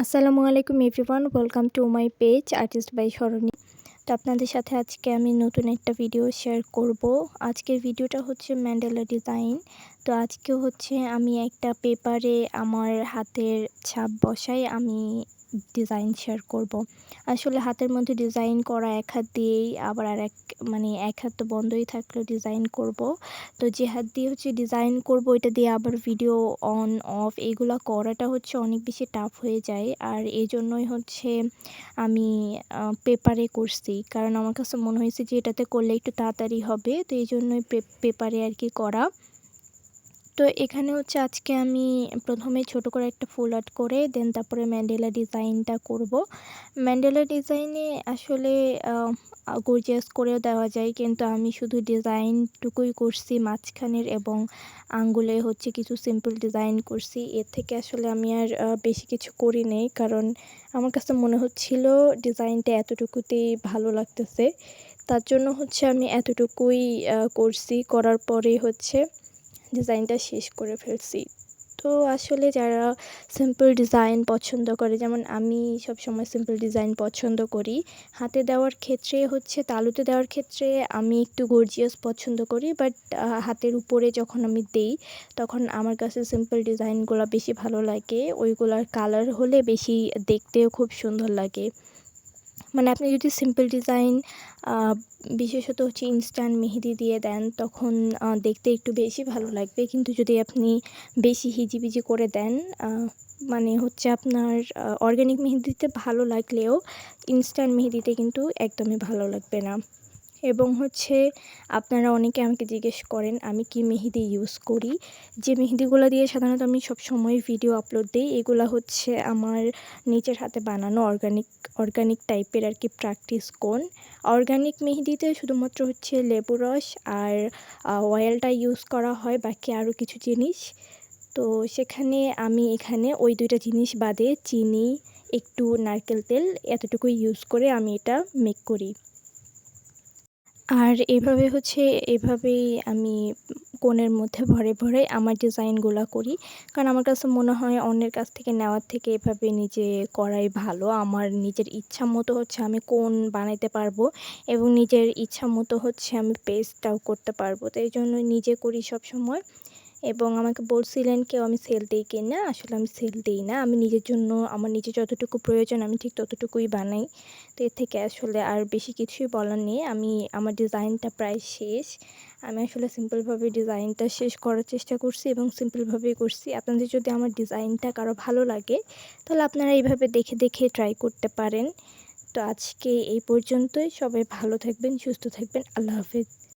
আসসালামু আলাইকুম everyone, welcome to my page artist by Sarani. তো আপনাদের সাথে আজকে আমি নতুন একটা ভিডিও শেয়ার করব। আজকের ভিডিওটা হচ্ছে ম্যান্ডেলা ডিজাইন। তো আজকে হচ্ছে আমি একটা পেপারে আমার হাতের ছাপ বসাই আমি ডিজাইন শেয়ার করব। আসলে হাতের মধ্যে ডিজাইন করা এক হাত দিয়েই, আবার এক হাত তো বন্ধই থাকলেও ডিজাইন করব। তো যে হাত দিয়ে হচ্ছে ডিজাইন করব এটা দিয়ে আবার ভিডিও অন অফ এগুলো করাটা হচ্ছে অনেক বেশি টাফ হয়ে যায়। আর এজন্যই হচ্ছে আমি পেপারে করছি, কারণ আমার কাছে মনে হয়েছে যে এটাতে করলে একটু তাড়াতাড়ি হবে। তো এই জন্যই পেপারে আর কি করা। তো এখানে হচ্ছে আজকে আমি প্রথমে ছোট করে একটা ফুল আর্ট করে দেন তারপরে ম্যান্ডেলা ডিজাইনটা করব। ম্যান্ডেলা ডিজাইনে আসলে গর্জিয়াস করেও দেওয়া যায়, কিন্তু আমি শুধু ডিজাইনটুকুই করছি মাঝখানের, এবং আঙ্গুলে হচ্ছে কিছু সিম্পল ডিজাইন করছি। এর থেকে আসলে আমি আর বেশি কিছু করি নাই, কারণ আমার কাছে মনে হচ্ছিল ডিজাইনটা এতটুকুতেই ভালো লাগতেছে। তার জন্য হচ্ছে আমি এতটুকুই করছি, করার পরে হচ্ছে ডিজাইনটা শেষ করে ফেলছি। তো আসলে যারা সিম্পল ডিজাইন পছন্দ করে, যেমন আমি সবসময় সিম্পল ডিজাইন পছন্দ করি, হাতে দেওয়ার ক্ষেত্রে হচ্ছে তালুতে দেওয়ার ক্ষেত্রে আমি একটু গর্জিয়াস পছন্দ করি, বাট হাতের উপরে যখন আমি দেই তখন আমার কাছে সিম্পল ডিজাইনগুলো বেশি ভালো লাগে। ওইগুলার কালার হলে বেশি দেখতেও খুব সুন্দর লাগে। মানে আপনি যদি সিম্পল ডিজাইন বিশেষত হচ্ছে ইনস্ট্যান্ট মেহেদি দিয়ে দেন তখন দেখতে একটু বেশি ভালো লাগবে, কিন্তু যদি আপনি বেশি হিজিবিজি করে দেন মানে হচ্ছে আপনার অর্গ্যানিক মেহেদিতে ভালো লাগলেও ইনস্ট্যান্ট মেহেদিতে কিন্তু একদমই ভালো লাগবে না। এবং হচ্ছে আপনারা অনেকে আমাকে জিজ্ঞেস করেন আমি কি মেহেদি ইউজ করি। যে মেহেদিগুলো দিয়ে সাধারণত আমি সবসময় ভিডিও আপলোড দিই, এগুলো হচ্ছে আমার নিজের হাতে বানানো অর্গানিক টাইপের আর কি প্র্যাকটিস কোন। অর্গানিক মেহেদিতে শুধুমাত্র হচ্ছে লেবু রস আর অয়েলটা ইউজ করা হয়, বাকি আরও কিছু জিনিস। তো সেখানে আমি এখানে ওই দুইটা জিনিস বাদে চিনি, একটু নারকেল তেল এতটুকুই ইউজ করে আমি এটা মেক করি। আর এভাবেই আমি কোণের মধ্যে ভরে ভরে আমার ডিজাইনগুলো করি, কারণ আমার কাছে মনে হয় অন্যের কাছ থেকে নেওয়ার থেকে এভাবে নিজে করাই ভালো। আমার নিজের ইচ্ছা মতো হচ্ছে আমি কোণ বানাইতে পারবো, এবং নিজের ইচ্ছা মতো হচ্ছে আমি পেস্টটাও করতে পারবো। তো এই জন্য নিজে করি সবসময়। এবং আমাকে বলছিলেন কেউ আমি সেল দিই কিনা, আসলে আমি সেল দিই না। আমি নিজের জন্য আমার নিজের যতটুকু প্রয়োজন আমি ঠিক ততটুকুই বানাই। তো এর থেকে আসলে আর বেশি কিছুই বলার নেই। আমার ডিজাইনটা প্রায় শেষ। আমি আসলে সিম্পলভাবে ডিজাইনটা শেষ করার চেষ্টা করছি এবং সিম্পলভাবেই করছি। আপনাদের যদি আমার ডিজাইনটা কারো ভালো লাগে তাহলে আপনারা এইভাবে দেখে দেখে ট্রাই করতে পারেন। তো আজকে এই পর্যন্তই। সবাই ভালো থাকবেন, সুস্থ থাকবেন। আল্লাহ হাফেজ।